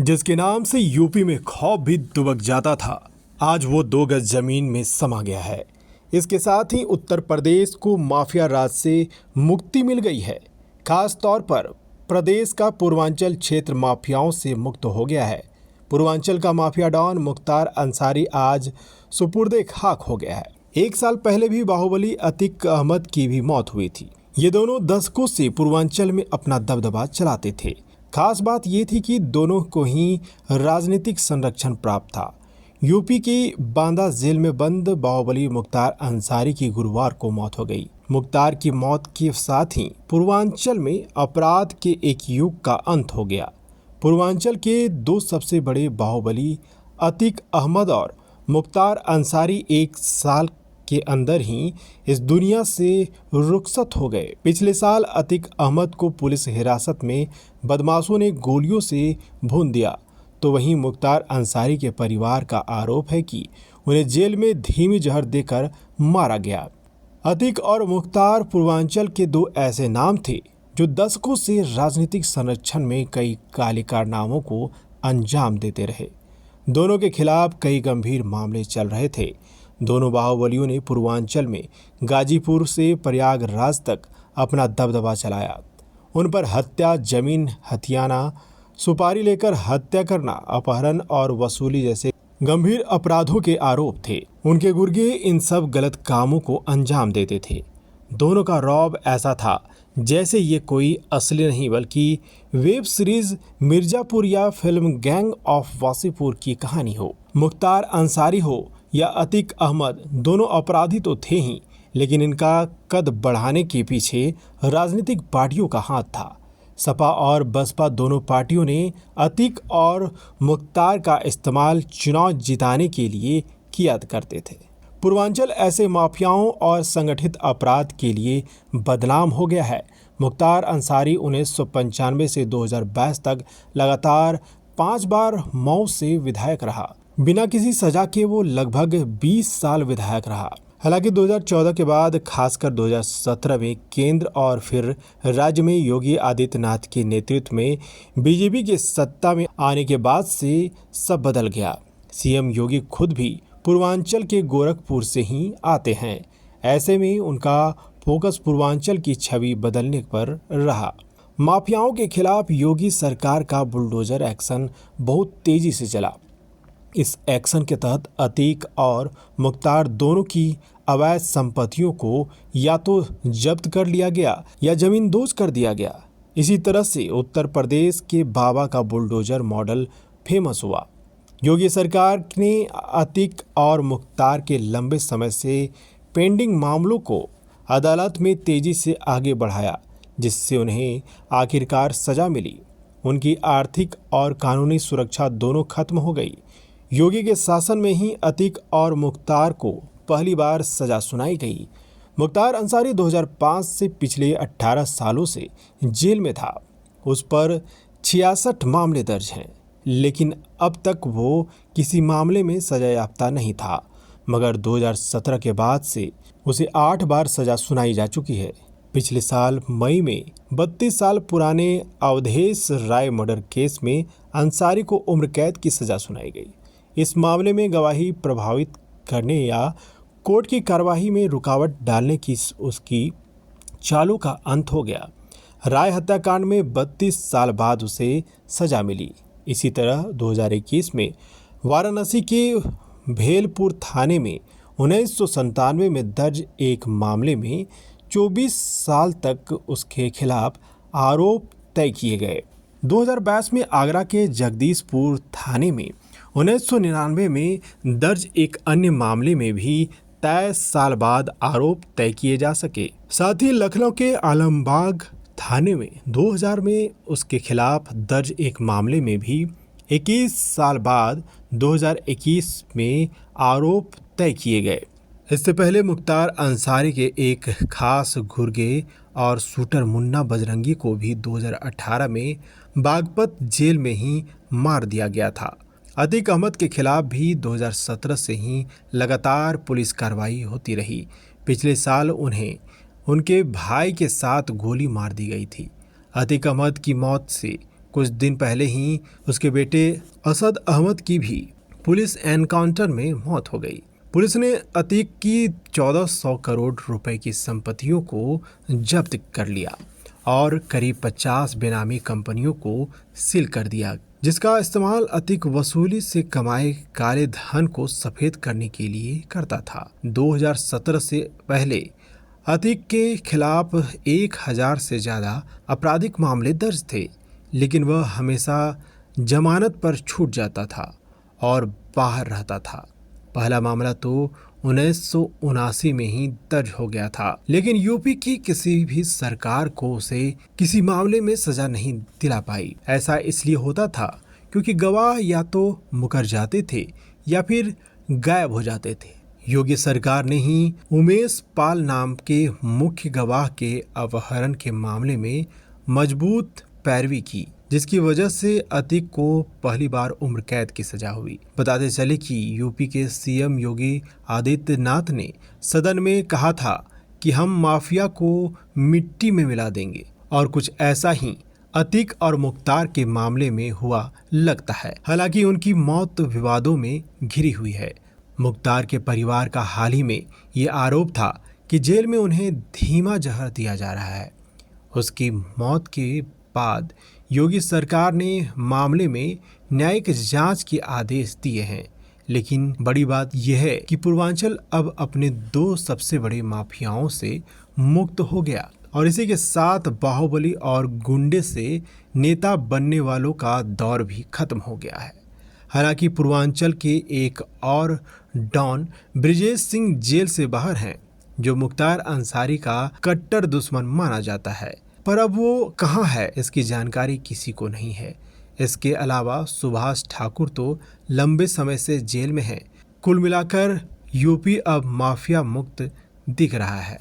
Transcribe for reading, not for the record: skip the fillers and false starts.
जिसके नाम से यूपी में खौफ भी दुबक जाता था, आज वो 2 गज जमीन में समा गया है। इसके साथ ही उत्तर प्रदेश को माफिया राज से मुक्ति मिल गई है। खास तौर पर प्रदेश का पूर्वांचल क्षेत्र माफियाओं से मुक्त हो गया है। पूर्वांचल का माफिया डॉन मुख्तार अंसारी आज सुपुर्दे खाक हो गया है। 1 साल पहले भी बाहुबली अतीक अहमद की भी मौत हुई थी। ये दोनों दशकों से पूर्वांचल में अपना दबदबा चलाते थे। खास बात ये थी कि दोनों को ही राजनीतिक संरक्षण प्राप्त था। यूपी की बांदा जेल में बंद बाहुबली मुख्तार अंसारी की गुरुवार को मौत हो गई। मुख्तार की मौत के साथ ही पूर्वांचल में अपराध के एक युग का अंत हो गया। पूर्वांचल के 2 सबसे बड़े बाहुबली अतीक अहमद और मुख्तार अंसारी 1 साल के अंदर ही इस दुनिया से रुखसत हो गए। पिछले साल अतीक अहमद को पुलिस हिरासत में बदमाशों ने गोलियों से भून दिया, तो वहीं मुख्तार अंसारी के परिवार का आरोप है कि उन्हें जेल में धीमी जहर देकर मारा गया। अतीक और मुख्तार पूर्वांचल के 2 ऐसे नाम थे जो दशकों से राजनीतिक संरक्षण में कई काले कारनामों को अंजाम देते रहे। दोनों के खिलाफ कई गंभीर मामले चल रहे थे। दोनों बाहुबलियों ने पूर्वांचल में गाजीपुर से प्रयागराज तक अपना दबदबा चलाया। उन पर हत्या, जमीन हथियाना, सुपारी लेकर हत्या करना, अपहरण और वसूली जैसे गंभीर अपराधों के आरोप थे। उनके गुर्गे इन सब गलत कामों को अंजाम देते थे। दोनों का रौब ऐसा था जैसे ये कोई असली नहीं बल्कि वेब सीरीज मिर्जापुर या फिल्म गैंग ऑफ वासीपुर की कहानी हो। मुख्तार अंसारी हो या अतीक अहमद, दोनों अपराधी तो थे ही, लेकिन इनका कद बढ़ाने के पीछे राजनीतिक पार्टियों का हाथ था। सपा और बसपा दोनों पार्टियों ने अतीक और मुख्तार का इस्तेमाल चुनाव जिताने के लिए किया करते थे। पूर्वांचल ऐसे माफियाओं और संगठित अपराध के लिए बदनाम हो गया है। मुख्तार अंसारी 1995 से 2022 तक लगातार 5 बार मऊ से विधायक रहा। बिना किसी सजा के वो लगभग 20 साल विधायक रहा। हालांकि 2014 के बाद खासकर 2017 में केंद्र और फिर राज्य में योगी आदित्यनाथ के नेतृत्व में बीजेपी के सत्ता में आने के बाद से सब बदल गया। सीएम योगी खुद भी पूर्वांचल के गोरखपुर से ही आते हैं। ऐसे में उनका फोकस पूर्वांचल की छवि बदलने पर रहा। माफियाओं के खिलाफ योगी सरकार का बुलडोजर एक्शन बहुत तेजी से चला। इस एक्शन के तहत अतीक और मुख्तार दोनों की अवैध संपत्तियों को या तो जब्त कर लिया गया या जमींदोज कर दिया गया। इसी तरह से उत्तर प्रदेश के बाबा का बुलडोजर मॉडल फेमस हुआ। योगी सरकार ने अतीक और मुख्तार के लंबे समय से पेंडिंग मामलों को अदालत में तेजी से आगे बढ़ाया, जिससे उन्हें आखिरकार सजा मिली। उनकी आर्थिक और कानूनी सुरक्षा दोनों खत्म हो गई। योगी के शासन में ही अतीक और मुख्तार को पहली बार सजा सुनाई गई। मुख्तार अंसारी 2005 से पिछले 18 सालों से जेल में था। उस पर 66 मामले दर्ज हैं, लेकिन अब तक वो किसी मामले में सजा याफ्ता नहीं था। मगर 2017 के बाद से उसे 8 बार सजा सुनाई जा चुकी है। पिछले साल मई में 32 साल पुराने अवधेश राय मर्डर केस में अंसारी को उम्र कैद की सजा सुनाई गई। इस मामले में गवाही प्रभावित करने या कोर्ट की कार्यवाही में रुकावट डालने की उसकी चालों का अंत हो गया। राय हत्याकांड में 32 साल बाद उसे सजा मिली। इसी तरह 2021 में वाराणसी के भेलपुर थाने में 1997 में दर्ज एक मामले में 24 साल तक उसके खिलाफ आरोप तय किए गए। 2022 में आगरा के जगदीशपुर थाने में 1999 में दर्ज एक अन्य मामले में भी 23 साल बाद आरोप तय किए जा सके। साथ ही लखनऊ के आलमबाग थाने में 2000 में उसके खिलाफ दर्ज एक मामले में भी 21 साल बाद 2021 में आरोप तय किए गए। इससे पहले मुख्तार अंसारी के एक खास गुर्गे और शूटर मुन्ना बजरंगी को भी 2018 में बागपत जेल में ही मार दिया गया था। अतीक अहमद के खिलाफ भी 2017 से ही लगातार पुलिस कार्रवाई होती रही। पिछले साल उन्हें उनके भाई के साथ गोली मार दी गई थी। अतीक अहमद की मौत से कुछ दिन पहले ही उसके बेटे असद अहमद की भी पुलिस एनकाउंटर में मौत हो गई। पुलिस ने अतीक की 1400 करोड़ रुपए की संपत्तियों को जब्त कर लिया और करीब 50 बेनामी कंपनियों को सील कर दिया, जिसका इस्तेमाल अतीक वसूली से कमाए काले धन को सफेद करने के लिए करता था। 2017 से पहले अतीक के खिलाफ 1000 से ज़्यादा आपराधिक मामले दर्ज थे, लेकिन वह हमेशा जमानत पर छूट जाता था और बाहर रहता था। पहला मामला तो 1979 में ही दर्ज हो गया था, लेकिन यूपी की किसी भी सरकार को उसे किसी मामले में सजा नहीं दिला पाई। ऐसा इसलिए होता था क्योंकि गवाह या तो मुकर जाते थे या फिर गायब हो जाते थे। योगी सरकार ने ही उमेश पाल नाम के मुख्य गवाह के अपहरण के मामले में मजबूत पैरवी की, जिसकी वजह से अतीक को पहली बार उम्र कैद की सजा हुई। बताते चले कि यूपी के सीएम योगी आदित्यनाथ ने सदन में कहा था कि हम माफिया को मिट्टी में मिला देंगे, और कुछ ऐसा ही अतीक और मुख्तार के मामले में हुआ लगता है। हालांकि उनकी मौत विवादों में घिरी हुई है। मुख्तार के परिवार का हाल ही में ये आरोप था कि जेल में उन्हें धीमा जहर दिया जा रहा है। उसकी मौत के बाद योगी सरकार ने मामले में न्यायिक जांच के आदेश दिए हैं, लेकिन बड़ी बात यह है कि पूर्वांचल अब अपने 2 सबसे बड़े माफियाओं से मुक्त हो गया और इसी के साथ बाहुबली और गुंडे से नेता बनने वालों का दौर भी खत्म हो गया है। हालांकि पूर्वांचल के एक और डॉन ब्रिजेश सिंह जेल से बाहर हैं, जो मुख्तार अंसारी का कट्टर दुश्मन माना जाता है, पर अब वो कहाँ है इसकी जानकारी किसी को नहीं है। इसके अलावा सुभाष ठाकुर तो लंबे समय से जेल में हैं। कुल मिलाकर यूपी अब माफिया मुक्त दिख रहा है।